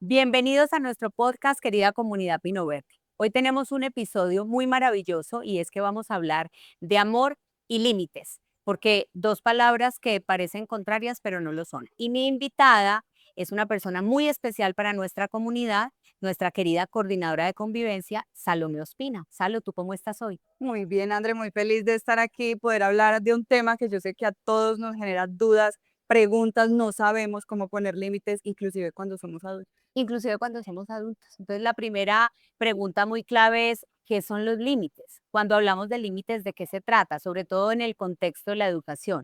Bienvenidos a nuestro podcast, querida comunidad Pino Verde. Hoy tenemos un episodio muy maravilloso y es que vamos a hablar de amor y límites, porque dos palabras que parecen contrarias, pero no lo son. Y mi invitada es una persona muy especial para nuestra comunidad, nuestra querida coordinadora de convivencia, Salomé Ospina. Salo, ¿tú cómo estás hoy? Muy bien, André, muy feliz de estar aquí y poder hablar de un tema que yo sé que a todos nos genera dudas, preguntas, no sabemos cómo poner límites, inclusive cuando somos adultos. Inclusive cuando somos adultos. Entonces, la primera pregunta muy clave es, ¿qué son los límites? Cuando hablamos de límites, ¿de qué se trata? Sobre todo en el contexto de la educación.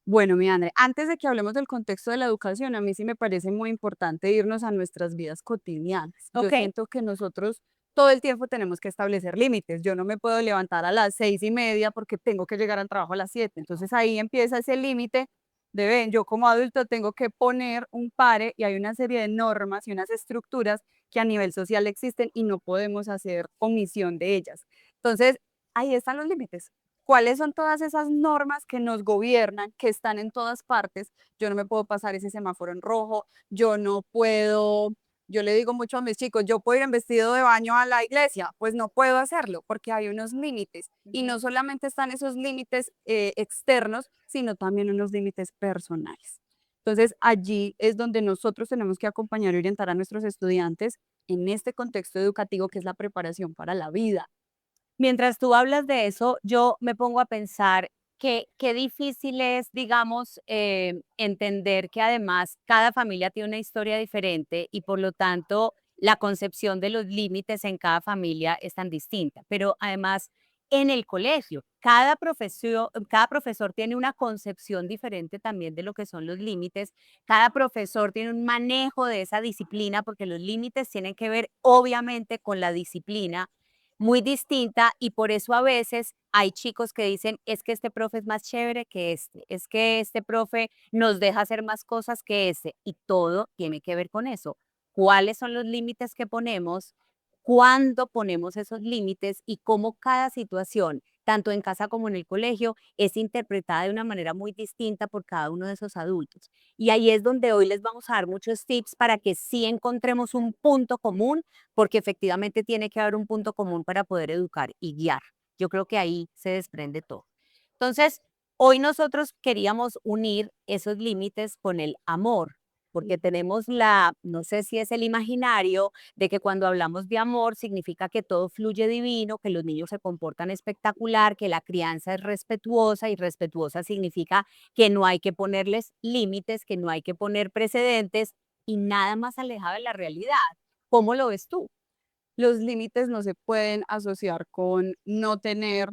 Bueno, mi André, antes de que hablemos del contexto de la educación, a mí sí me parece muy importante irnos a nuestras vidas cotidianas. Yo Ok. siento que nosotros todo el tiempo tenemos que establecer límites. Yo no me puedo levantar a las 6:30 porque tengo que llegar al trabajo a las 7. Entonces ahí empieza ese límite de, ven, yo como adulto tengo que poner un pare y hay una serie de normas y unas estructuras que a nivel social existen y no podemos hacer omisión de ellas. Entonces, ahí están los límites. ¿Cuáles son todas esas normas que nos gobiernan, que están en todas partes? Yo no me puedo pasar ese semáforo en rojo, yo no puedo, yo le digo mucho a mis chicos, yo puedo ir en vestido de baño a la iglesia, pues no puedo hacerlo porque hay unos límites y no solamente están esos límites externos, sino también unos límites personales. Entonces, allí es donde nosotros tenemos que acompañar y orientar a nuestros estudiantes en este contexto educativo que es la preparación para la vida. Mientras tú hablas de eso, yo me pongo a pensar que qué difícil es, digamos, entender que además cada familia tiene una historia diferente y por lo tanto la concepción de los límites en cada familia es tan distinta. Pero además en el colegio, cada profesor tiene una concepción diferente también de lo que son los límites. Cada profesor tiene un manejo de esa disciplina porque los límites tienen que ver obviamente con la disciplina muy distinta y por eso a veces hay chicos que dicen, es que este profe es más chévere que este, es que este profe nos deja hacer más cosas que este y todo tiene que ver con eso. ¿Cuáles son los límites que ponemos? ¿Cuándo ponemos esos límites? Y cómo cada situación, tanto en casa como en el colegio, es interpretada de una manera muy distinta por cada uno de esos adultos. Y ahí es donde hoy les vamos a dar muchos tips para que sí encontremos un punto común porque efectivamente tiene que haber un punto común para poder educar y guiar. Yo creo que ahí se desprende todo. Entonces, hoy nosotros queríamos unir esos límites con el amor, porque tenemos no sé si es el imaginario de que cuando hablamos de amor significa que todo fluye divino, que los niños se comportan espectacular, que la crianza es respetuosa y respetuosa significa que no hay que ponerles límites, que no hay que poner precedentes y nada más alejado de la realidad. ¿Cómo lo ves tú? Los límites no se pueden asociar con no tener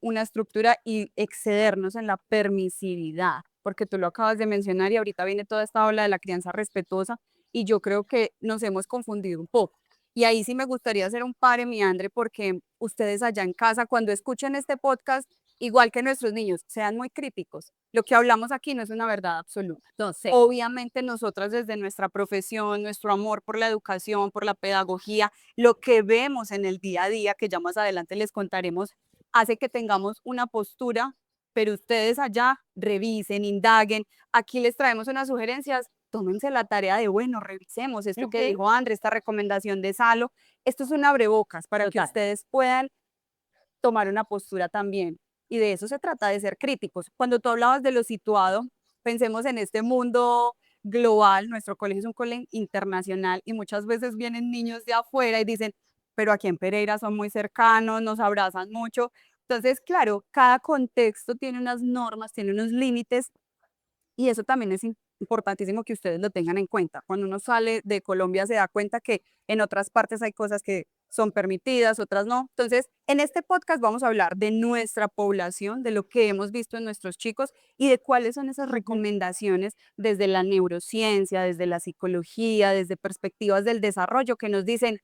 una estructura y excedernos en la permisividad, porque tú lo acabas de mencionar y ahorita viene toda esta ola de la crianza respetuosa y yo creo que nos hemos confundido un poco. Y ahí sí me gustaría hacer un pare, mi Andre, porque ustedes allá en casa, cuando escuchen este podcast, igual que nuestros niños, sean muy críticos. Lo que hablamos aquí no es una verdad absoluta. No sé. Obviamente nosotras desde nuestra profesión, nuestro amor por la educación, por la pedagogía, lo que vemos en el día a día, que ya más adelante les contaremos, hace que tengamos una postura, pero ustedes allá revisen, indaguen. Aquí les traemos unas sugerencias, tómense la tarea de, bueno, revisemos esto que Ujú. dijo André, esta recomendación de Salo. Esto es un abrebocas para que Total. ustedes puedan tomar una postura también. Y de eso se trata, de ser críticos. Cuando tú hablabas de lo situado, pensemos en este mundo global, nuestro colegio es un colegio internacional y muchas veces vienen niños de afuera y dicen, pero aquí en Pereira son muy cercanos, nos abrazan mucho. Entonces, claro, cada contexto tiene unas normas, tiene unos límites y eso también es importantísimo que ustedes lo tengan en cuenta. Cuando uno sale de Colombia se da cuenta que en otras partes hay cosas que son permitidas, otras no. Entonces, en este podcast vamos a hablar de nuestra población, de lo que hemos visto en nuestros chicos y de cuáles son esas recomendaciones desde la neurociencia, desde la psicología, desde perspectivas del desarrollo que nos dicen,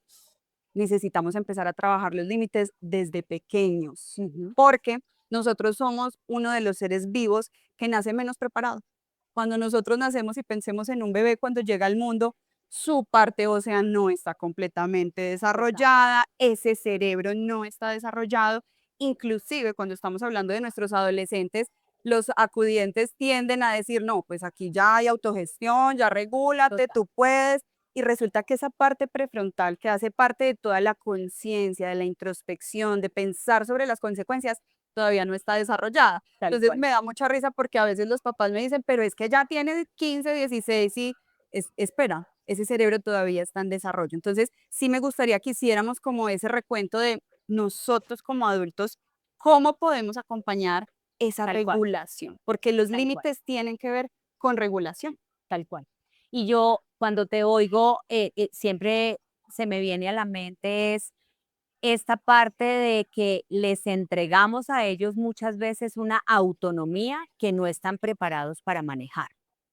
necesitamos empezar a trabajar los límites desde pequeños, Ujú. porque nosotros somos uno de los seres vivos que nace menos preparado. Cuando nosotros nacemos y pensemos en un bebé cuando llega al mundo, su parte ósea no está completamente Exacto. desarrollada, ese cerebro no está desarrollado. Inclusive cuando estamos hablando de nuestros adolescentes, los acudientes tienden a decir, no, pues aquí ya hay autogestión, ya regúlate, Total. tú puedes. y resulta que esa parte prefrontal, que hace parte de toda la conciencia, de la introspección, de pensar sobre las consecuencias, todavía no está desarrollada. Tal Entonces cual, me da mucha risa porque a veces los papás me dicen, pero es que ya tiene 15, 16 y espera, ese cerebro todavía está en desarrollo. Entonces sí me gustaría que hiciéramos como ese recuento de nosotros como adultos, cómo podemos acompañar esa tal cual, regulación, porque los tal cual. límites tienen que ver con regulación. Tal cual. Y yo cuando te oigo, siempre se me viene a la mente es esta parte de que les entregamos a ellos muchas veces una autonomía que no están preparados para manejar,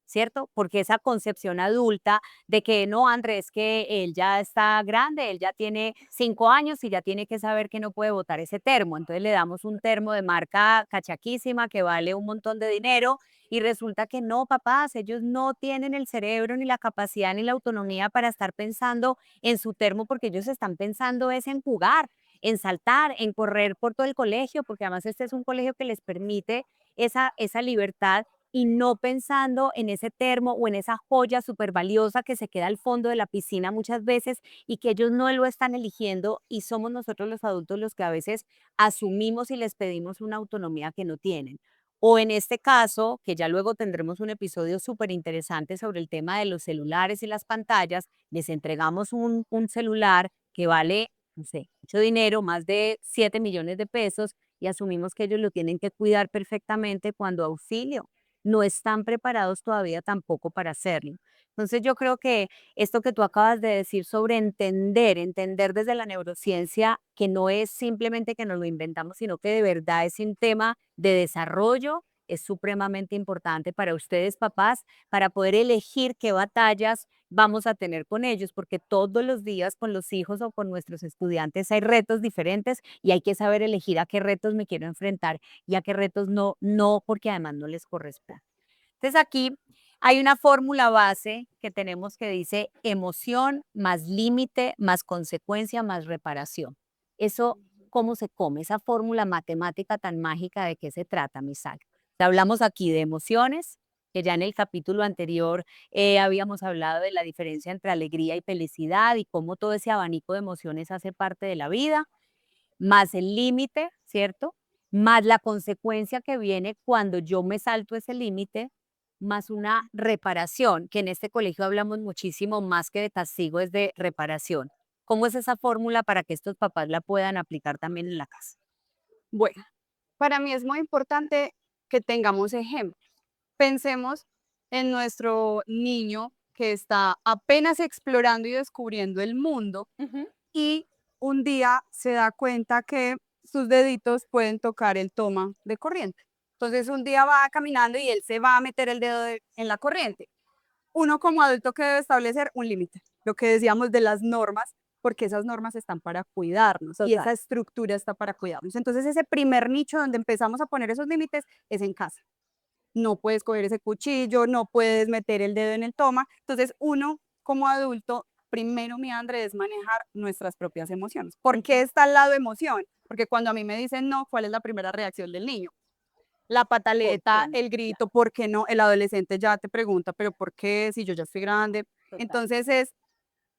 ¿cierto? Porque esa concepción adulta de que no, Andrés, que él ya está grande, él ya tiene 5 años y ya tiene que saber que no puede botar ese termo. Entonces le damos un termo de marca cachaquísima que vale un montón de dinero y resulta que no, papás, ellos no tienen el cerebro ni la capacidad ni la autonomía para estar pensando en su termo porque ellos están pensando es en jugar, en saltar, en correr por todo el colegio, porque además este es un colegio que les permite esa libertad y no pensando en ese termo o en esa joya súper valiosa que se queda al fondo de la piscina muchas veces y que ellos no lo están eligiendo y somos nosotros los adultos los que a veces asumimos y les pedimos una autonomía que no tienen. O en este caso, que ya luego tendremos un episodio súper interesante sobre el tema de los celulares y las pantallas, les entregamos un celular que vale, no sé, mucho dinero, más de 7 millones de pesos, y asumimos que ellos lo tienen que cuidar perfectamente cuando auxilio. No están preparados todavía tampoco para hacerlo. Entonces yo creo que esto que tú acabas de decir sobre entender desde la neurociencia que no es simplemente que nos lo inventamos, sino que de verdad es un tema de desarrollo, es supremamente importante para ustedes, papás, para poder elegir qué batallas vamos a tener con ellos, porque todos los días con los hijos o con nuestros estudiantes hay retos diferentes y hay que saber elegir a qué retos me quiero enfrentar y a qué retos no, porque además no les corresponde. Entonces aquí hay una fórmula base que tenemos que dice emoción más límite más consecuencia más reparación. Eso, ¿cómo se come? Esa fórmula matemática tan mágica, ¿de qué se trata, Misak? Hablamos aquí de emociones, que ya en el capítulo anterior habíamos hablado de la diferencia entre alegría y felicidad y cómo todo ese abanico de emociones hace parte de la vida, más el límite, ¿cierto? Más la consecuencia que viene cuando yo me salto ese límite, más una reparación, que en este colegio hablamos muchísimo más que de castigo, es de reparación. ¿Cómo es esa fórmula para que estos papás la puedan aplicar también en la casa? Bueno, para mí es muy importante que tengamos ejemplos. Pensemos en nuestro niño que está apenas explorando y descubriendo el mundo Ujú. y un día se da cuenta que sus deditos pueden tocar el toma de corriente. Entonces un día va caminando y él se va a meter el dedo en la corriente. Uno como adulto que debe establecer un límite, lo que decíamos de las normas, porque esas normas están para cuidarnos y Total. esa estructura está para cuidarnos. Entonces ese primer nicho donde empezamos a poner esos límites es en casa. No puedes coger ese cuchillo, no puedes meter el dedo en el toma. Entonces uno como adulto, primero mi André es manejar nuestras propias emociones. ¿Por qué Ujú. está al lado emoción? Porque cuando a mí me dicen no, ¿cuál es la primera reacción del niño? La ¿Por qué pataleta, no? el Claro, grito, ¿por qué no? El adolescente ya te pregunta, pero ¿por qué? Si yo ya estoy grande. total. Entonces es,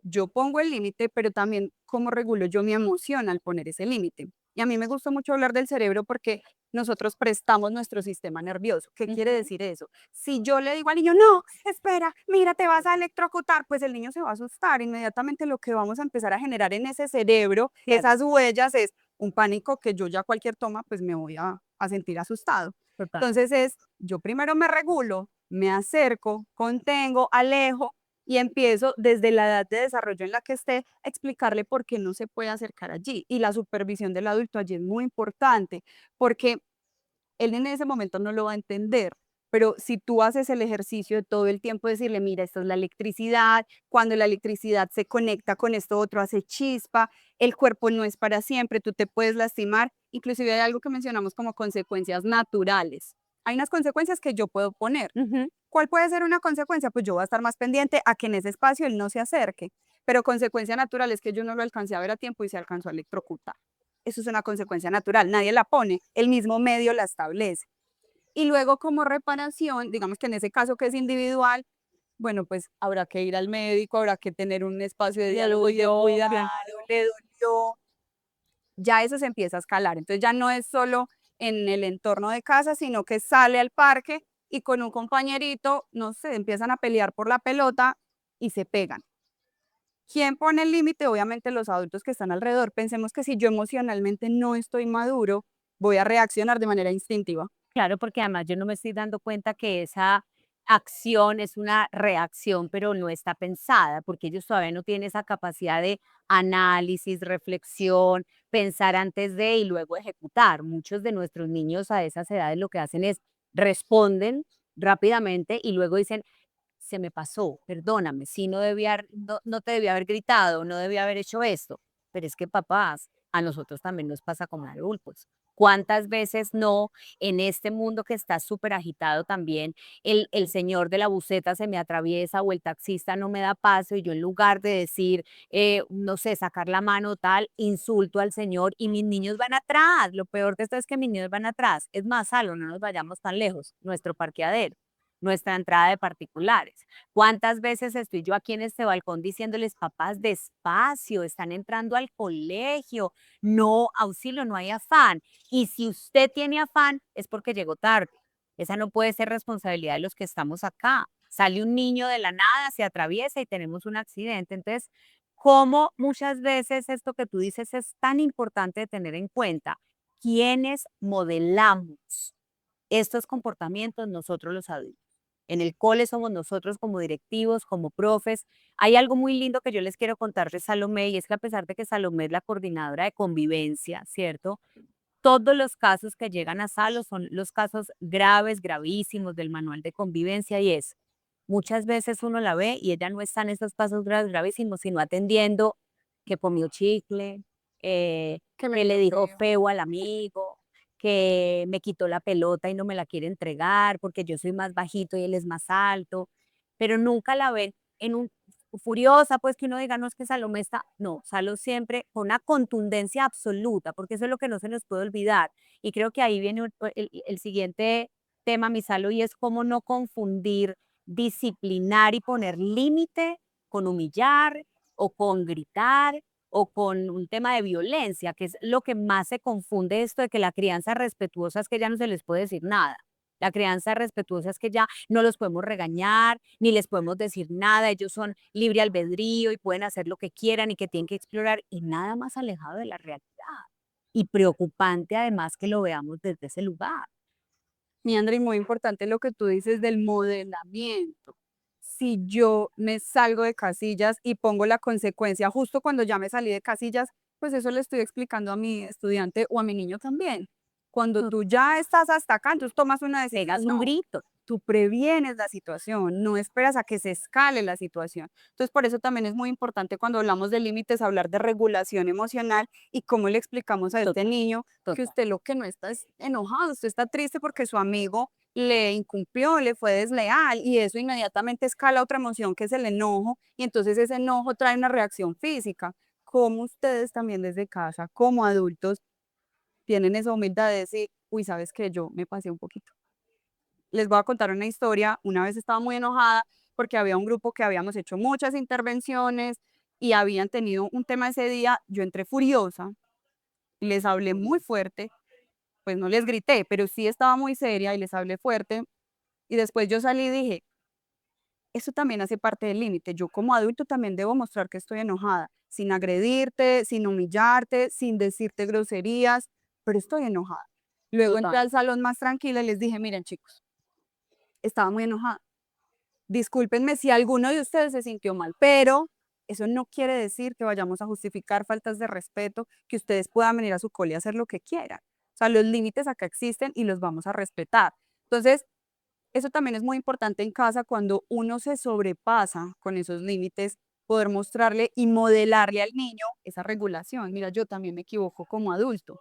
yo pongo el límite, pero también cómo regulo yo mi emoción al poner ese límite. Y a mí me gusta mucho hablar del cerebro porque nosotros prestamos nuestro sistema nervioso. ¿Qué quiere Ujú. decir eso? Si yo le digo al niño, no, espera, mira, te vas a electrocutar, pues el niño se va a asustar. Inmediatamente lo que vamos a empezar a generar en ese cerebro, Cierto, esas huellas, es un pánico que yo ya cualquier toma, pues me voy a sentir asustado. total. Entonces es, yo primero me regulo, me acerco, contengo, alejo y empiezo desde la edad de desarrollo en la que esté a explicarle por qué no se puede acercar allí. Y la supervisión del adulto allí es muy importante porque él en ese momento no lo va a entender. Pero si tú haces el ejercicio de todo el tiempo decirle, mira, esto es la electricidad, cuando la electricidad se conecta con esto otro hace chispa, el cuerpo no es para siempre, tú te puedes lastimar, inclusive hay algo que mencionamos como consecuencias naturales. Hay unas consecuencias que yo puedo poner. Ujú. ¿Cuál puede ser una consecuencia? Pues yo voy a estar más pendiente a que en ese espacio él no se acerque, pero consecuencia natural es que yo no lo alcancé a ver a tiempo y se alcanzó a electrocutar. Eso es una consecuencia natural, nadie la pone, el mismo medio la establece. Y luego como reparación, digamos que en ese caso que es individual, Bueno, pues habrá que ir al médico, habrá que tener un espacio de Le diálogo y de dolió, cuidado, claro. le dolió, ya eso se empieza a escalar. Entonces ya no es solo en el entorno de casa, sino que sale al parque y con un compañerito, no sé, empiezan a pelear por la pelota y se pegan. ¿Quién pone el límite? Obviamente los adultos que están alrededor. Pensemos que si yo emocionalmente no estoy maduro, voy a reaccionar de manera instintiva. Claro, porque además yo no me estoy dando cuenta que esa acción es una reacción, pero no está pensada, porque ellos todavía no tienen esa capacidad de análisis, reflexión, pensar antes de y luego ejecutar. Muchos de nuestros niños a esas edades lo que hacen es responden rápidamente y luego dicen, se me pasó, perdóname, sí, no te debía haber gritado, no debía haber hecho esto. Pero es que papás, a nosotros también nos pasa como adultos. ¿Cuántas veces no en este mundo que está súper agitado también, el señor de la buseta se me atraviesa o el taxista no me da paso y yo en lugar de decir, no sé, sacar la mano tal, insulto al señor y mis niños van atrás? Lo peor de esto es que mis niños van atrás. Es más, Salo, no nos vayamos tan lejos, nuestro parqueadero, nuestra entrada de particulares. ¿Cuántas veces estoy yo aquí en este balcón diciéndoles, papás, despacio, están entrando al colegio, no, auxilio, no hay afán? Y si usted tiene afán, es porque llegó tarde. Esa no puede ser responsabilidad de los que estamos acá. Sale un niño de la nada, se atraviesa y tenemos un accidente. Entonces, ¿cómo muchas veces esto que tú dices es tan importante de tener en cuenta? ¿Quiénes modelamos estos comportamientos nosotros los adultos? En el cole somos nosotros como directivos, como profes. Hay algo muy lindo que yo les quiero contar de Salomé y es que a pesar de que Salomé es la coordinadora de convivencia, ¿cierto? Todos los casos que llegan a Salo son los casos graves, gravísimos del manual de convivencia y es, muchas veces uno la ve y ella no está en esos casos graves, gravísimos, sino atendiendo que comió chicle, Que me que le vio dijo feo. feo al amigo, que me quitó la pelota y no me la quiere entregar porque yo soy más bajito y él es más alto, pero nunca la ven en un furiosa, pues que uno diga, no es que Salomé está, no, Salo siempre con una contundencia absoluta, porque eso es lo que no se nos puede olvidar. Y creo que ahí viene el siguiente tema, mi Salo, y es cómo no confundir disciplinar y poner límite con humillar o con gritar o con un tema de violencia, que es lo que más se confunde esto de que la crianza respetuosa es que ya no se les puede decir nada. La crianza respetuosa es que ya no los podemos regañar, ni les podemos decir nada, ellos son libre albedrío y pueden hacer lo que quieran y que tienen que explorar y nada más alejado de la realidad. Y preocupante además que lo veamos desde ese lugar. Mi André, muy importante lo que tú dices del modelamiento. Si yo me salgo de casillas y pongo la consecuencia justo cuando ya me salí de casillas, pues eso le estoy explicando a mi estudiante o a mi niño también. Cuando Mm. tú ya estás hasta acá, entonces tomas una Pegas decisión, un no, grito. tú previenes la situación, no esperas a que se escale la situación. Entonces, por eso también es muy importante cuando hablamos de límites, hablar de regulación emocional y cómo le explicamos a este Total, niño que total. usted lo que no está es enojado, usted está triste porque su amigo le incumplió, le fue desleal y eso inmediatamente escala otra emoción que es el enojo y entonces ese enojo trae una reacción física. Como ustedes también desde casa, como adultos, tienen esa humildad de decir, uy, sabes que yo me pasé un poquito. Les voy a contar una historia. Una vez estaba muy enojada porque había un grupo que habíamos hecho muchas intervenciones y habían tenido un tema ese día. Yo entré furiosa, les hablé muy fuerte, pues no les grité, pero sí estaba muy seria y les hablé fuerte. Y después yo salí y dije, eso también hace parte del límite. Yo como adulto también debo mostrar que estoy enojada, sin agredirte, sin humillarte, sin decirte groserías, pero estoy enojada. Luego entré Total. al salón más tranquila y les dije, miren chicos, estaba muy enojada. Discúlpenme si alguno de ustedes se sintió mal, pero eso no quiere decir que vayamos a justificar faltas de respeto, que ustedes puedan venir a su cole y hacer lo que quieran. O sea, los límites acá existen y los vamos a respetar. Entonces, eso también es muy importante en casa cuando uno se sobrepasa con esos límites, poder mostrarle y modelarle al niño esa regulación. Mira, yo también me equivoco como adulto,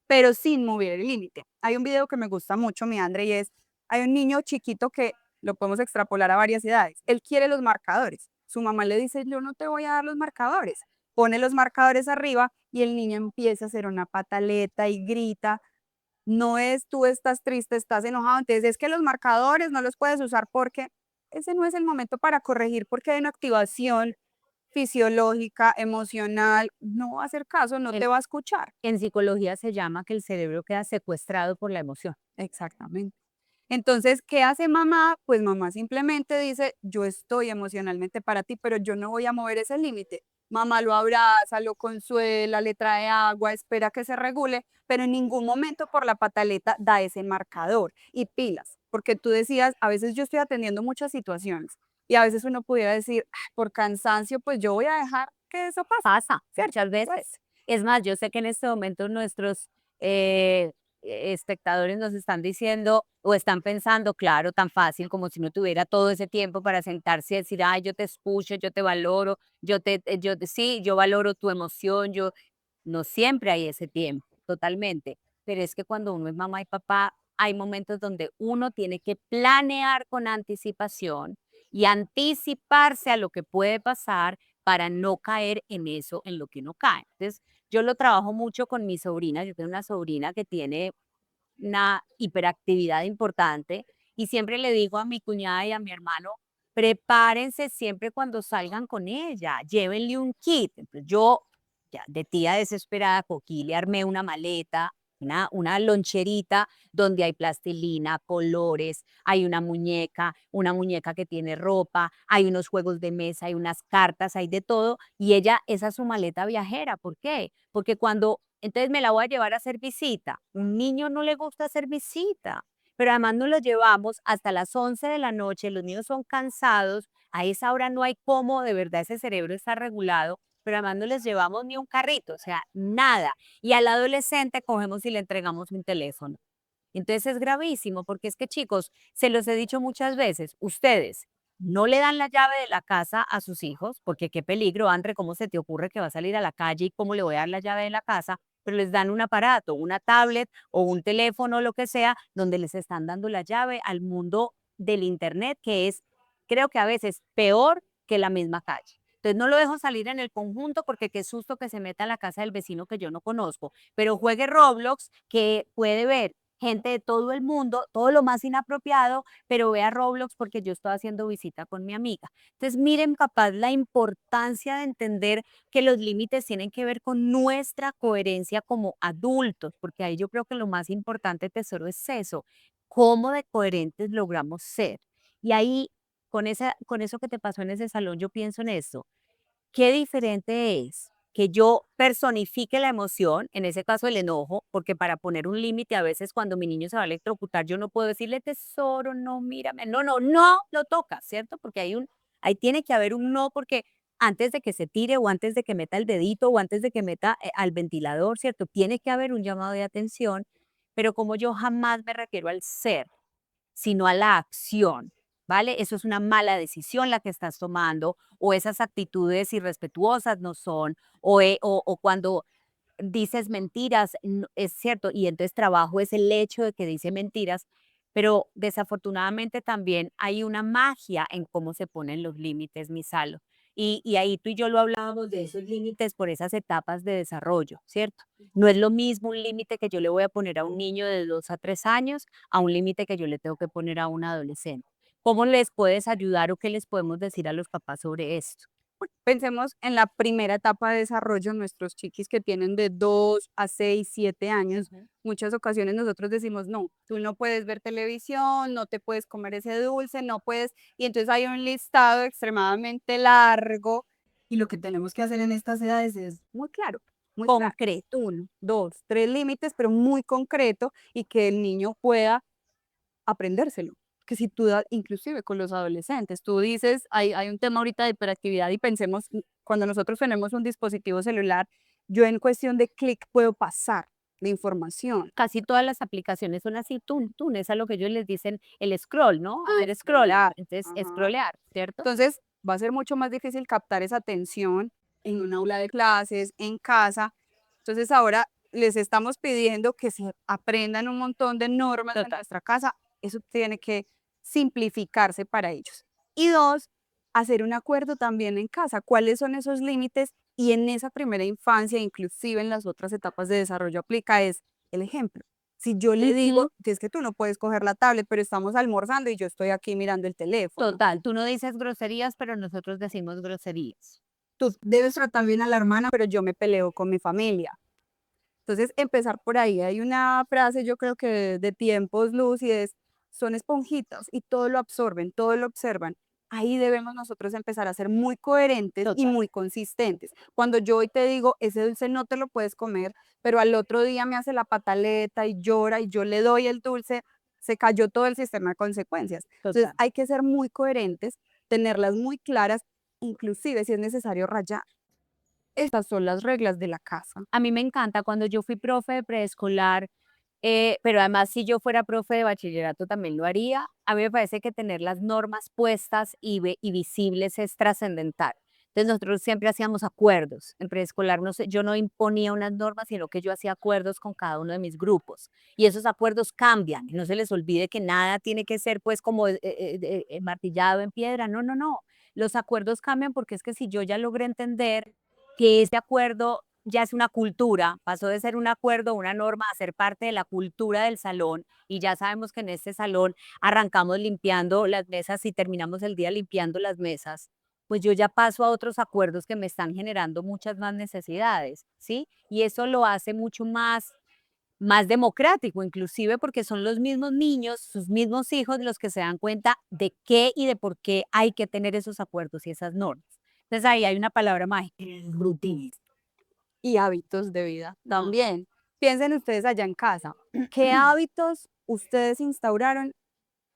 pero sin mover el límite. Hay un video que me gusta mucho, mi André, y es, hay un niño chiquito que lo podemos extrapolar a varias edades. Él quiere los marcadores. Su mamá le dice, yo no te voy a dar los marcadores. Pone los marcadores arriba y el niño empieza a hacer una pataleta y grita. No es tú estás triste, estás enojado, entonces es que los marcadores no los puedes usar porque. ese no es el momento para corregir porque hay una activación fisiológica, emocional, no va a hacer caso, no te En, va a escuchar. en psicología se llama que el cerebro queda secuestrado por la emoción. Exactamente. Entonces, ¿qué hace mamá? Pues mamá simplemente dice, yo estoy emocionalmente para ti, pero yo no voy a mover ese límite. Mamá lo abraza, lo consuela, le trae agua, espera que se regule, pero en ningún momento por la pataleta da ese marcador y pilas, porque tú decías, a veces yo estoy atendiendo muchas situaciones y a veces uno pudiera decir, "Ah, por cansancio, pues yo voy a dejar que eso pase, Pasa ¿cierto? muchas veces. Pues Es más, yo sé que en este momento nuestros eh, espectadores nos están diciendo o están pensando, claro, tan fácil como si no tuviera todo ese tiempo para sentarse y decir, ay, yo te escucho, yo te valoro, sí, yo valoro tu emoción, yo, no siempre hay ese tiempo, totalmente. Pero es que cuando uno es mamá y papá, hay momentos donde uno tiene que planear con anticipación y anticiparse a lo que puede pasar para no caer en eso, en lo que uno cae. Entonces, yo lo trabajo mucho con mi sobrina. Yo tengo una sobrina que tiene una hiperactividad importante y siempre le digo a mi cuñada y a mi hermano, prepárense siempre cuando salgan con ella, llévenle un kit. Entonces yo, ya de tía desesperada, cogí, le armé una maleta, una loncherita donde hay plastilina, colores, hay una muñeca que tiene ropa, hay unos juegos de mesa, hay unas cartas, hay de todo. Y ella, esa es su maleta viajera. ¿Por qué? Porque cuando entonces me la voy a llevar a hacer visita. Un niño no le gusta hacer visita, pero además nos lo llevamos hasta las 11 de la noche, los niños son cansados, a esa hora no hay cómo, de verdad ese cerebro está regulado, pero además no les llevamos ni un carrito, o sea, nada. Y al adolescente cogemos y le entregamos un teléfono. Entonces es gravísimo porque es que chicos, se los he dicho muchas veces, ustedes no le dan la llave de la casa a sus hijos, porque qué peligro, André, ¿cómo se te ocurre que va a salir a la calle y cómo le voy a dar la llave de la casa? Pero les dan un aparato, una tablet o un teléfono, lo que sea, donde les están dando la llave al mundo del Internet, que es, creo que a veces peor que la misma calle. Entonces no lo dejo salir en el conjunto porque qué susto que se meta a la casa del vecino que yo no conozco, pero juegue Roblox que puede ver gente de todo el mundo, todo lo más inapropiado, pero vea Roblox porque yo estoy haciendo visita con mi amiga. Entonces, miren, capaz la importancia de entender que los límites tienen que ver con nuestra coherencia como adultos, porque ahí yo creo que lo más importante, tesoro, es eso, cómo de coherentes logramos ser. Y ahí, con eso que te pasó en ese salón, yo pienso en esto. Qué diferente es que yo personifique la emoción, en ese caso el enojo, porque para poner un límite a veces cuando mi niño se va a electrocutar, yo no puedo decirle tesoro, no, mírame, no, no, no lo toca, ¿cierto? Porque ahí tiene que haber un no, porque antes de que se tire o antes de que meta el dedito o antes de que meta al ventilador, ¿cierto? Tiene que haber un llamado de atención, pero como yo jamás me refiero al ser, sino a la acción, ¿vale? Eso es una mala decisión la que estás tomando, o esas actitudes irrespetuosas no son, o cuando dices mentiras, es cierto, y entonces trabajo es el hecho de que dice mentiras, pero desafortunadamente también hay una magia en cómo se ponen los límites, mi Salo. Y ahí tú y yo lo hablábamos de esos límites por esas etapas de desarrollo, ¿cierto? No es lo mismo un límite que yo le voy a poner a un niño de 2 a 3 años a un límite que yo le tengo que poner a un adolescente. ¿Cómo les puedes ayudar o qué les podemos decir a los papás sobre esto? pensemos en la primera etapa de desarrollo, nuestros chiquis que tienen de 2 a 6 7 años. Ujú. Muchas ocasiones nosotros decimos, no, tú no puedes ver televisión, no te puedes comer ese dulce, no puedes. Y entonces hay un listado extremadamente largo. Y lo que tenemos que hacer en estas edades es muy claro, muy claro. Concreto. 1, 2, 3 límites, pero muy concreto y que el niño pueda aprendérselo. Que si tú, inclusive con los adolescentes, tú dices, hay un tema ahorita de hiperactividad y pensemos, cuando nosotros tenemos un dispositivo celular, yo en cuestión de clic puedo pasar la información. Casi todas las aplicaciones son así, tun, es a lo que ellos les dicen el scroll, ¿no? Hacer scroll, Scrollear. entonces Ajá. scrollear, ¿cierto? Entonces, va a ser mucho más difícil captar esa atención en un aula de clases, en casa. Entonces, ahora les estamos pidiendo que se aprendan un montón de normas en Total. nuestra casa. Eso tiene que simplificarse para ellos. Y dos, hacer un acuerdo también en casa. ¿Cuáles son esos límites? Y en esa primera infancia, inclusive en las otras etapas de desarrollo aplica es el ejemplo. Si yo le digo, Ujú. es que tú no puedes coger la tablet, pero estamos almorzando y yo estoy aquí mirando el teléfono. Total, tú no dices groserías, pero nosotros decimos groserías. Tú debes tratar bien a la hermana, pero yo me peleo con mi familia. Entonces, empezar por ahí. Hay una frase, yo creo que de tiempos luz y es, son esponjitas y todo lo absorben, todo lo observan. Ahí debemos nosotros empezar a ser muy coherentes y Total. muy consistentes. Cuando yo hoy te digo, ese dulce no te lo puedes comer, pero al otro día me hace la pataleta y llora y yo le doy el dulce, se cayó todo el sistema de consecuencias. Entonces, Total. hay que ser muy coherentes, tenerlas muy claras, inclusive si es necesario rayar. Estas son las reglas de la casa. A mí me encanta cuando yo fui profe de preescolar, pero además si yo fuera profe de bachillerato también lo haría. A mí me parece que tener las normas puestas y visibles es trascendental. Entonces nosotros siempre hacíamos acuerdos. En preescolar no sé, yo no imponía unas normas, sino que yo hacía acuerdos con cada uno de mis grupos. Y esos acuerdos cambian. Y no se les olvide que nada tiene que ser pues como martillado en piedra. No, no, no. Los acuerdos cambian porque es que si yo ya logré entender que ese acuerdo ya es una cultura, pasó de ser un acuerdo, una norma, a ser parte de la cultura del salón, y ya sabemos que en este salón arrancamos limpiando las mesas y terminamos el día limpiando las mesas, pues yo ya paso a otros acuerdos que me están generando muchas más necesidades, ¿sí? Y eso lo hace mucho más democrático, inclusive porque son los mismos niños, sus mismos hijos los que se dan cuenta de qué y de por qué hay que tener esos acuerdos y esas normas. Entonces ahí hay una palabra mágica, rutinas. Y hábitos de vida Ah, también. Piensen ustedes allá en casa, ¿qué hábitos ustedes instauraron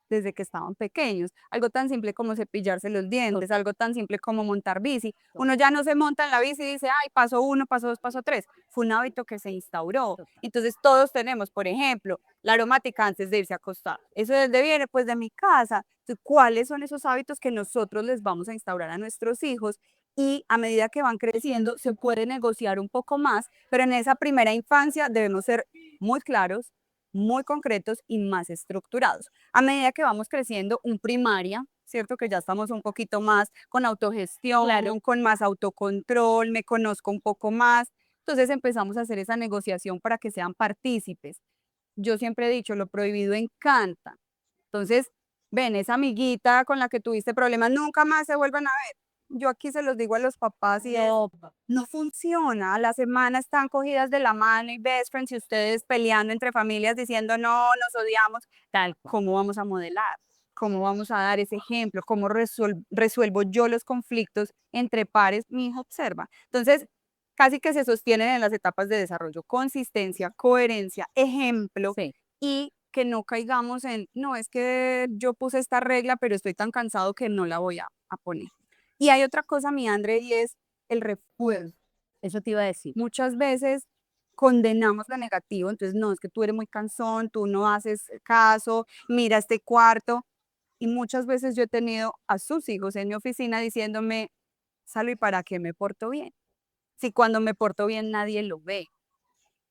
desde que estaban pequeños? Algo tan simple como cepillarse los dientes, total, algo tan simple como montar bici. Uno total, ya no se monta en la bici y dice, ay, paso uno, paso dos, paso tres. Fue un hábito que se instauró. total. Entonces todos tenemos, por ejemplo, la aromática antes de irse a acostar. ¿Eso de dónde viene? Pues de mi casa. Entonces, ¿cuáles son esos hábitos que nosotros les vamos a instaurar a nuestros hijos? Y a medida que van creciendo, se puede negociar un poco más, pero en esa primera infancia debemos ser muy claros, muy concretos y más estructurados. A medida que vamos creciendo, un primaria, ¿cierto? Que ya estamos un poquito más con Claro. autogestión, con más autocontrol, me conozco un poco más. Entonces empezamos a hacer esa negociación para que sean partícipes. Yo siempre he dicho, lo prohibido encanta. Entonces, ven, esa amiguita con la que tuviste problemas, nunca más se vuelvan a ver. Yo aquí se los digo a los papás y es, No, no funciona. A la semana están cogidas de la mano y best friends y ustedes peleando entre familias diciendo, no, nos odiamos. tal cual. ¿Cómo vamos a modelar? ¿Cómo vamos a dar ese ejemplo? ¿Cómo resuelvo yo los conflictos entre pares? Mi hijo observa. Entonces, casi que se sostienen en las etapas de desarrollo, consistencia, coherencia, ejemplo Sí, y que no caigamos en, no, es que yo puse esta regla, pero estoy tan cansado que no la voy a poner. Y hay otra cosa, mi André, y es el refuerzo. eso te iba a decir. Muchas veces condenamos lo negativo, entonces no, es que tú eres muy cansón, tú no haces caso, mira este cuarto. Y muchas veces yo he tenido a sus hijos en mi oficina diciéndome, Salvi, ¿para qué me porto bien? Si cuando me porto bien nadie lo ve.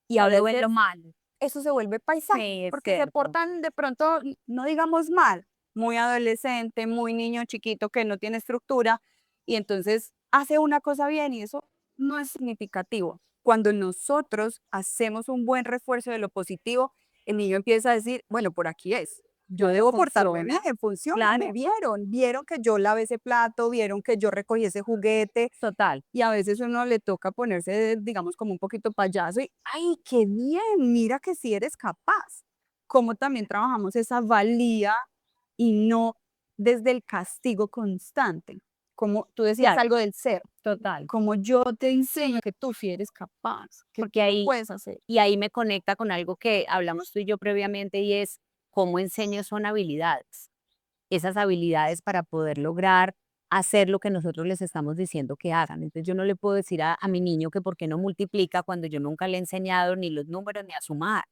Y a Solo ven veces lo malo. eso se vuelve paisaje, Sí, es porque se cierto. portan de pronto, no digamos mal, muy adolescente, muy niño chiquito que no tiene estructura, y entonces hace una cosa bien y eso no es significativo. Cuando nosotros hacemos un buen refuerzo de lo positivo, el niño empieza a decir, bueno, por aquí es. Yo debo portarme Funciona. bien, funciona, me Claro, vieron que yo lavé ese plato, vieron que yo recogí ese juguete, total. y a veces uno le toca ponerse, digamos, como un poquito payaso y, ay, qué bien, mira que sí eres capaz. Como también trabajamos esa valía y no desde el castigo constante. Como tú decías Claro, algo del ser, total. como yo te enseño que tú sí eres capaz, que Porque tú lo ahí, puedes hacer. y ahí me conecta con algo que hablamos tú y yo previamente y es cómo enseño son habilidades. Esas habilidades para poder lograr hacer lo que nosotros les estamos diciendo que hagan. Entonces yo no le puedo decir a mi niño que por qué no multiplica cuando yo nunca le he enseñado ni los números ni a sumar.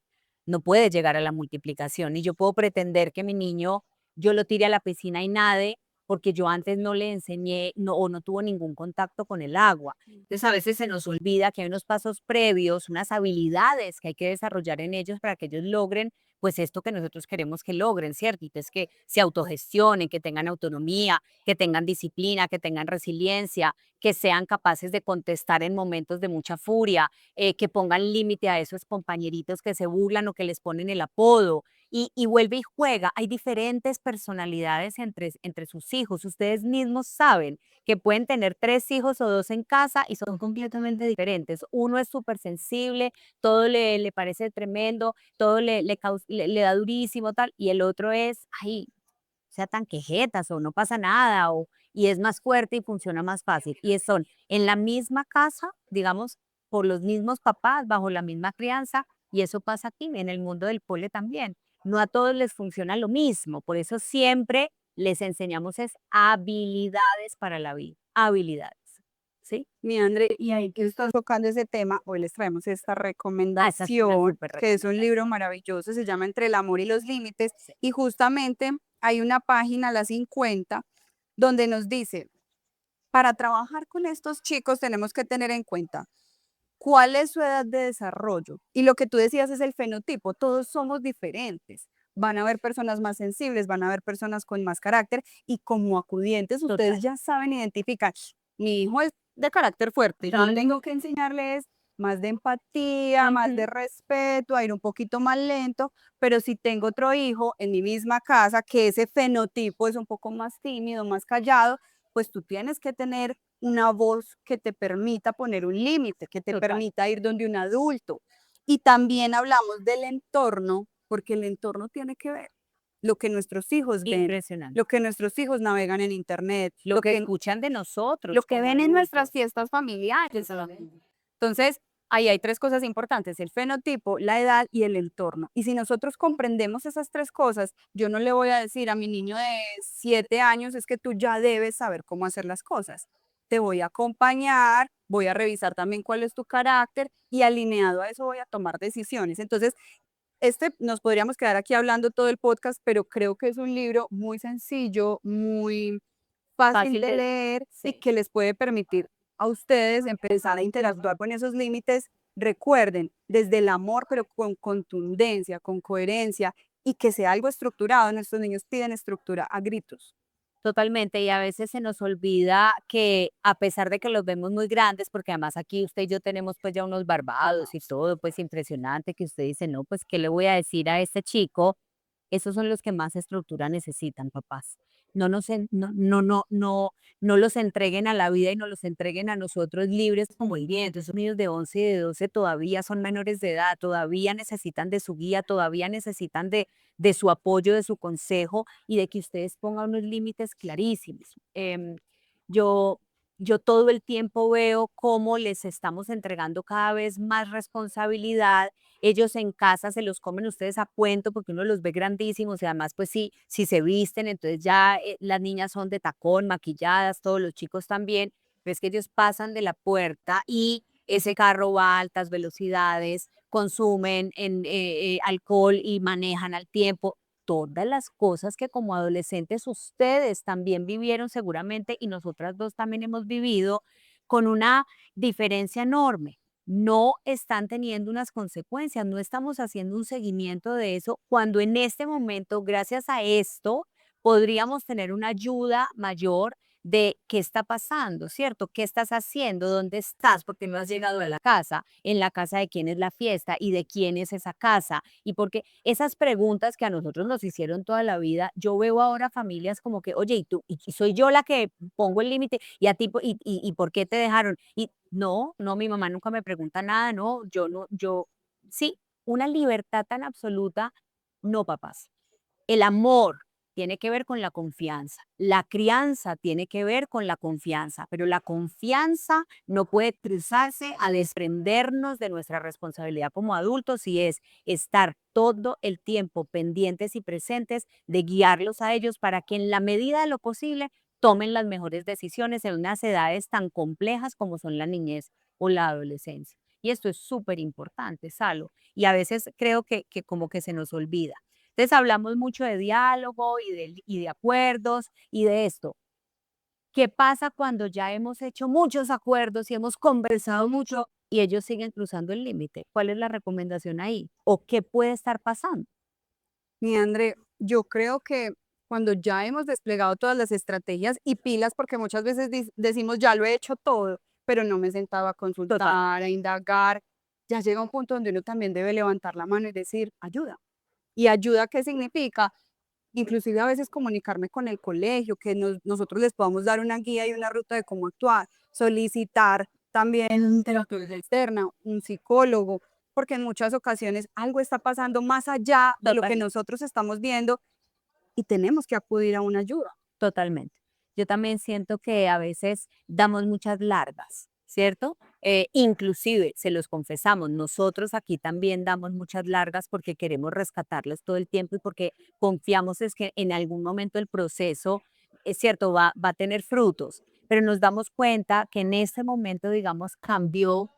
No puede llegar a la multiplicación y yo puedo pretender que mi niño yo lo tire a la piscina y nade porque yo antes no le enseñé o no tuvo ningún contacto con el agua. Entonces a veces se nos olvida que hay unos pasos previos, unas habilidades que hay que desarrollar en ellos para que ellos logren pues esto que nosotros queremos que logren, ¿cierto? Entonces que se autogestionen, que tengan autonomía, que tengan disciplina, que tengan resiliencia, que sean capaces de contestar en momentos de mucha furia, que pongan límite a esos compañeritos que se burlan o que les ponen el apodo. Y vuelve y juega. Hay diferentes personalidades entre sus hijos. Ustedes mismos saben que pueden tener 3 hijos o 2 en casa y son completamente diferentes. Uno es súper sensible, todo le parece tremendo, todo le da durísimo, tal, y el otro es, ay, sea tan quejetas o no pasa nada, y es más fuerte y funciona más fácil. Y son en la misma casa, digamos, por los mismos papás, bajo la misma crianza, y eso pasa aquí en el mundo del pole también. No a todos les funciona lo mismo, por eso siempre les enseñamos es habilidades para la vida, habilidades, ¿sí? Mi André, y ahí que estás tocando ese tema, hoy les traemos esta Esa es una recomendación, súper que es un libro recomendación. maravilloso, se llama Entre el amor y los límites, Sí, y justamente hay una página, la 50, donde nos dice, para trabajar con estos chicos tenemos que tener en cuenta cuál es su edad de desarrollo. Y lo que tú decías es el fenotipo, todos somos diferentes. Van a haber personas más sensibles, van a haber personas con más carácter y como acudientes total. ustedes ya saben identificar, mi hijo es de carácter fuerte, yo tengo que enseñarles más de empatía, más de Ujú. respeto, a ir un poquito más lento, pero si tengo otro hijo en mi misma casa que ese fenotipo es un poco más tímido, más callado, pues tú tienes que tener una voz que te permita poner un límite, que te Total. permita ir donde un adulto. Y también hablamos del entorno, porque el entorno tiene que ver lo que nuestros hijos ven, Impresionante. lo que nuestros hijos navegan en internet, Lo que escuchan de lo nosotros que como ven en nuestras adultos. fiestas familiares. Entonces, ahí hay tres cosas importantes, el fenotipo, la edad y el entorno. Y si nosotros comprendemos esas tres cosas, yo no le voy a decir a mi niño de 7 años, es que tú ya debes saber cómo hacer las cosas. Te voy a acompañar, voy a revisar también cuál es tu carácter y alineado a eso voy a tomar decisiones. Entonces, nos podríamos quedar aquí hablando todo el podcast, pero creo que es un libro muy sencillo, muy fácil Fácil de de leer y sí. que les puede permitir a ustedes empezar a interactuar con esos límites. Recuerden, desde el amor, pero con contundencia, con coherencia y que sea algo estructurado. Nuestros niños piden estructura a gritos. Totalmente, y a veces se nos olvida que a pesar de que los vemos muy grandes, porque además aquí usted y yo tenemos pues ya unos barbados y todo, pues impresionante, que usted dice, no, pues, ¿qué le voy a decir a este chico? Esos son los que más estructura necesitan, papás. No nos en no los entreguen a la vida y nos los entreguen a nosotros libres como el viento. Esos niños de 11 y de 12 todavía son menores de edad, todavía necesitan de su guía, todavía necesitan de su apoyo, de su consejo y de que ustedes pongan unos límites clarísimos. Yo, yo todo el tiempo veo cómo les estamos entregando cada vez más responsabilidad. Ellos en casa se los comen ustedes a cuento porque uno los ve grandísimos y además pues sí, si se visten, entonces ya las niñas son de tacón, maquilladas, todos los chicos también, ves que ellos pasan de la puerta y ese carro va a altas velocidades, consumen alcohol y manejan al tiempo. Todas las cosas que como adolescentes ustedes también vivieron seguramente y nosotras dos también hemos vivido con una diferencia enorme. No están teniendo unas consecuencias, no estamos haciendo un seguimiento de eso, cuando en este momento, gracias a esto, podríamos tener una ayuda mayor de qué está pasando, ¿cierto? ¿Qué estás haciendo? ¿Dónde estás? Porque no has llegado a la casa, en la casa de quién es la fiesta y de quién es esa casa. Y porque esas preguntas que a nosotros nos hicieron toda la vida, yo veo ahora familias como que, oye, ¿y tú? ¿Y soy yo la que pongo el límite? ¿Y a ti? ¿Y por qué te dejaron? Y no, no, mi mamá nunca me pregunta nada, no, yo no, sí, una libertad tan absoluta, no, papás. El amor tiene que ver con la confianza. La crianza tiene que ver con la confianza, pero la confianza no puede cruzarse a desprendernos de nuestra responsabilidad como adultos y es estar todo el tiempo pendientes y presentes de guiarlos a ellos para que en la medida de lo posible tomen las mejores decisiones en unas edades tan complejas como son la niñez o la adolescencia. Y esto es súper importante, Salo. Y a veces creo que como que se nos olvida. Entonces hablamos mucho de diálogo y de acuerdos y de esto. ¿Qué pasa cuando ya hemos hecho muchos acuerdos y hemos conversado mucho y ellos siguen cruzando el límite? ¿Cuál es la recomendación ahí? ¿O qué puede estar pasando? Mi André, yo creo que cuando ya hemos desplegado todas las estrategias y pilas, porque muchas veces decimos, ya lo he hecho todo, pero no me he sentado a Total. consultar, a indagar, ya llega un punto donde uno también debe levantar la mano y decir, ayuda. ¿Y ayuda qué significa? Inclusive a veces comunicarme con el colegio, que nosotros les podamos dar una guía y una ruta de cómo actuar, solicitar también terapeuta externa, un psicólogo, porque en muchas ocasiones algo está pasando más allá de lo que Total. nosotros estamos viendo y tenemos que acudir a una ayuda. Totalmente. Yo también siento que a veces damos muchas largas, ¿cierto? Inclusive, se los confesamos, nosotros aquí también damos muchas largas porque queremos rescatarles todo el tiempo y porque confiamos es que en algún momento el proceso, es cierto, va a tener frutos, pero nos damos cuenta que en este momento, digamos, cambió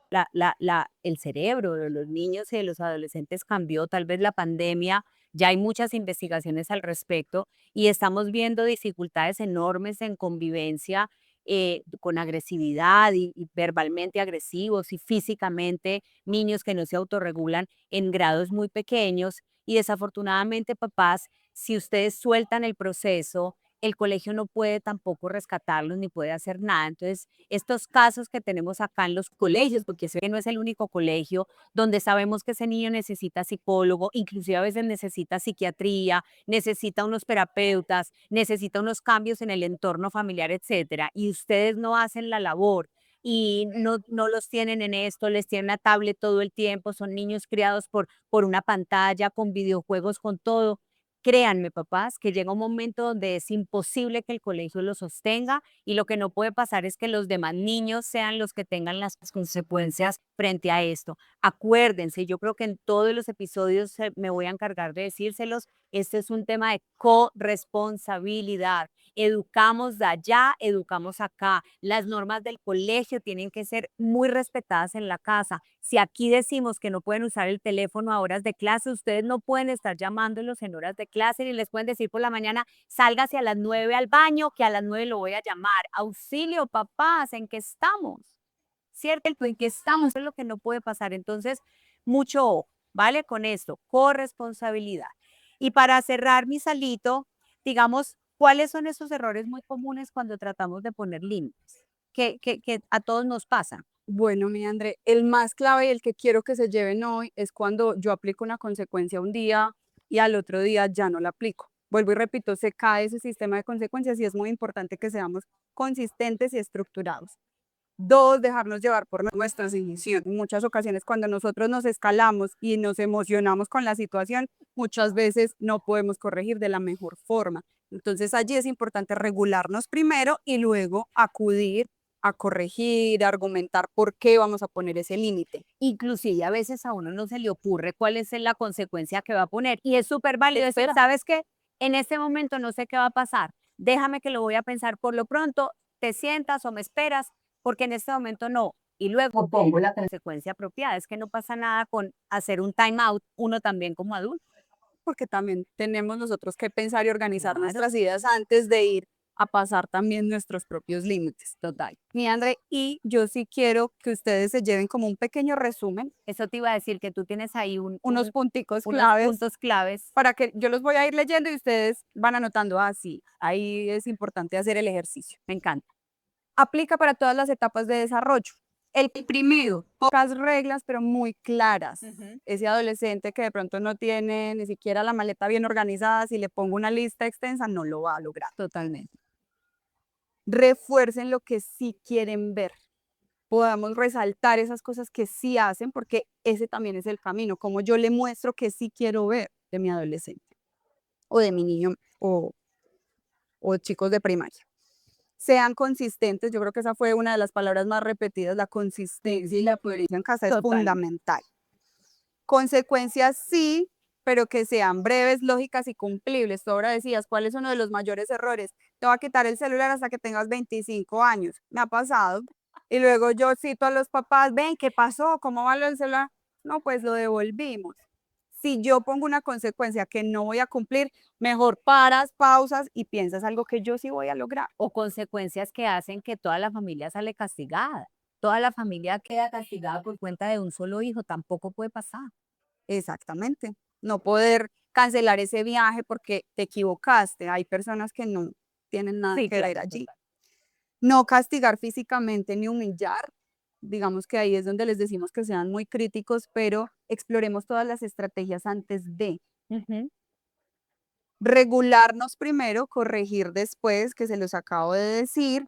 el cerebro de los niños y de los adolescentes, cambió tal vez la pandemia, ya hay muchas investigaciones al respecto y estamos viendo dificultades enormes en convivencia con agresividad y verbalmente agresivos y físicamente niños que no se autorregulan en grados muy pequeños. Y desafortunadamente, papás, si ustedes sueltan el proceso, el colegio no puede tampoco rescatarlos ni puede hacer nada. Entonces, estos casos que tenemos acá en los colegios, porque sé que no es el único colegio, donde sabemos que ese niño necesita psicólogo, inclusive a veces necesita psiquiatría, necesita unos terapeutas, necesita unos cambios en el entorno familiar, etcétera, y ustedes no hacen la labor y no los tienen en esto, les tienen la tablet todo el tiempo, son niños criados por una pantalla, con videojuegos, con todo. Créanme, papás, que llega un momento donde es imposible que el colegio lo sostenga y lo que no puede pasar es que los demás niños sean los que tengan las consecuencias frente a esto. Acuérdense, yo creo que en todos los episodios me voy a encargar de decírselos, este es un tema de corresponsabilidad. Educamos de allá, educamos acá. Las normas del colegio tienen que ser muy respetadas en la casa. Si aquí decimos que no pueden usar el teléfono a horas de clase, ustedes no pueden estar llamándolos en horas de clase ni les pueden decir por la mañana, sálgase a las 9 al baño, que a las 9 lo voy a llamar. Auxilio, papás, ¿en qué estamos? ¿Cierto? ¿En qué estamos? Eso es lo que no puede pasar. Entonces, mucho ojo, ¿vale? Con esto, corresponsabilidad. Y para cerrar mi salito, digamos, ¿cuáles son esos errores muy comunes cuando tratamos de poner límites? Que a todos nos pasa. Bueno, mi André, el más clave y el que quiero que se lleven hoy es cuando yo aplico una consecuencia un día y al otro día ya no la aplico. Vuelvo y repito, se cae ese sistema de consecuencias y es muy importante que seamos consistentes y estructurados. Dos, dejarnos llevar por nuestras intuiciones. En muchas ocasiones cuando nosotros nos escalamos y nos emocionamos con la situación, muchas veces no podemos corregir de la mejor forma. Entonces allí es importante regularnos primero y luego acudir a corregir, a argumentar por qué vamos a poner ese límite. Inclusive a veces a uno no se le ocurre cuál es la consecuencia que va a poner y es súper válido decir, Espera. ¿sabes qué? En este momento no sé qué va a pasar, déjame que lo voy a pensar por lo pronto, te sientas o me esperas, porque en este momento no. Y luego pongo la consecuencia apropiada. Es que no pasa nada con hacer un time out, uno también como adulto. Porque también tenemos nosotros que pensar y organizar Claro, nuestras ideas antes de ir a pasar también nuestros propios límites. total. Mi André, y yo sí quiero que ustedes se lleven como un pequeño resumen, Eso te iba a decir que tú tienes ahí unos punticos unos claves puntos claves. para que yo los voy a ir leyendo y ustedes van anotando así. Ahí es importante hacer el ejercicio. Me encanta. Aplica para todas las etapas de desarrollo. El primero, pocas reglas, pero muy claras. Ujú. Ese adolescente que de pronto no tiene ni siquiera la maleta bien organizada, si le pongo una lista extensa, no lo va a lograr. Totalmente. Refuercen lo que sí quieren ver. Podamos resaltar esas cosas que sí hacen, porque ese también es el camino, como yo le muestro que sí quiero ver de mi adolescente o de mi niño o chicos de primaria. Sean consistentes, yo creo que esa fue una de las palabras más repetidas, la consistencia y la coherencia en casa es Total. fundamental. Consecuencias sí, pero que sean breves, lógicas y cumplibles. Tú ahora decías, ¿cuál es uno de los mayores errores? Te va a quitar el celular hasta que tengas 25 años. Me ha pasado. Y luego yo cito a los papás, ven, ¿qué pasó? ¿Cómo va lo del celular? No, pues lo devolvimos. Si yo pongo una consecuencia que no voy a cumplir, mejor paras, pausas y piensas algo que yo sí voy a lograr. O consecuencias que hacen que toda la familia sale castigada. Toda la familia queda castigada por cuenta de un solo hijo, tampoco puede pasar. Exactamente. no poder cancelar ese viaje porque te equivocaste. Hay personas que no tienen nada Sí, que claro, ver allí. total. No castigar físicamente ni humillar. Digamos que ahí es donde les decimos que sean muy críticos, pero exploremos todas las estrategias antes de Ujú. regularnos primero, corregir después, que se los acabo de decir,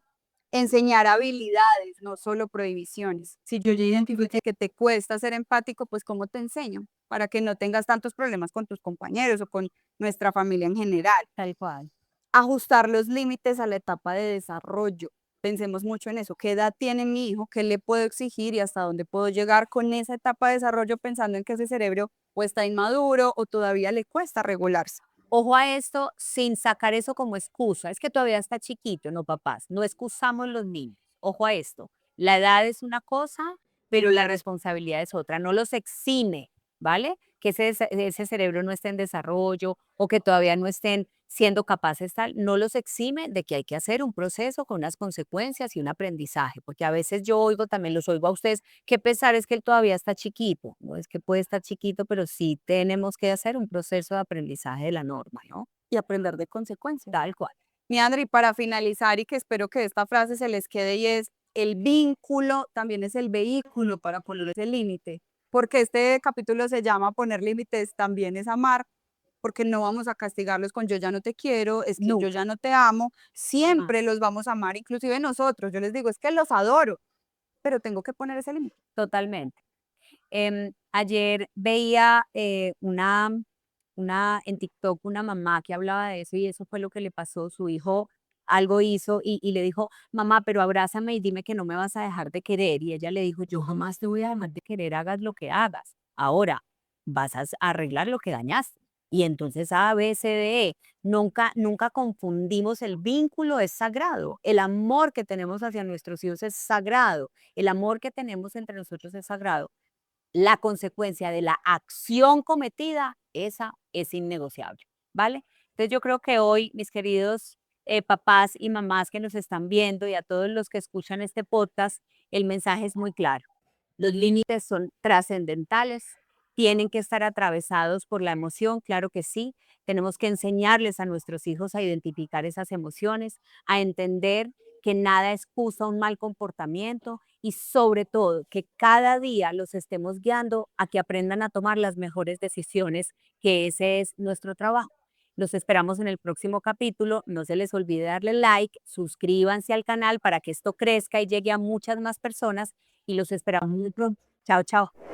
enseñar habilidades, no solo prohibiciones. Si yo ya identifique que te cuesta ser empático, pues ¿cómo te enseño? Para que no tengas tantos problemas con tus compañeros o con nuestra familia en general. Tal cual. Ajustar los límites a la etapa de desarrollo. Pensemos mucho en eso. ¿Qué edad tiene mi hijo? ¿Qué le puedo exigir y hasta dónde puedo llegar con esa etapa de desarrollo pensando en que ese cerebro o está inmaduro o todavía le cuesta regularse? Ojo a esto sin sacar eso como excusa. Es que todavía está chiquito, no papás. No excusamos los niños. Ojo a esto. La edad es una cosa, pero la responsabilidad es otra. No los exime, ¿vale? Que ese cerebro no esté en desarrollo o que todavía no estén siendo capaces tal, no los exime de que hay que hacer un proceso con unas consecuencias y un aprendizaje, porque a veces yo oigo, también los oigo a ustedes, qué pesar es que él todavía está chiquito, no es que puede estar chiquito, pero sí tenemos que hacer un proceso de aprendizaje de la norma, ¿no? Y aprender de consecuencias. Tal cual. Mi Andri, para finalizar y que espero que esta frase se les quede y es, el vínculo también es el vehículo para poner ese límite, porque este capítulo se llama Poner límites también es amar, porque no vamos a castigarlos con yo ya no te quiero, es que yo Nunca, ya no te amo, jamás. siempre los vamos a amar, inclusive nosotros, yo les digo, es que los adoro, pero tengo que poner ese límite. Totalmente. Ayer veía en TikTok una mamá que hablaba de eso y eso fue lo que le pasó. Su hijo algo hizo y le dijo, mamá, pero abrázame y dime que no me vas a dejar de querer. Y ella le dijo, yo jamás te voy a dejar de querer, hagas lo que hagas. Ahora vas a arreglar lo que dañaste. Y entonces A, B, C, D, E. Nunca confundimos el vínculo, es sagrado. El amor que tenemos hacia nuestros hijos es sagrado. El amor que tenemos entre nosotros es sagrado. La consecuencia de la acción cometida, esa es innegociable, ¿vale? Entonces yo creo que hoy, mis queridos papás y mamás que nos están viendo y a todos los que escuchan este podcast, el mensaje es muy claro. Los límites son trascendentales, tienen que estar atravesados por la emoción, claro que sí. Tenemos que enseñarles a nuestros hijos a identificar esas emociones, a entender que nada excusa un mal comportamiento y sobre todo que cada día los estemos guiando a que aprendan a tomar las mejores decisiones, que ese es nuestro trabajo. Los esperamos en el próximo capítulo. No se les olvide darle like, suscríbanse al canal para que esto crezca y llegue a muchas más personas y los esperamos muy pronto. Chao, chao.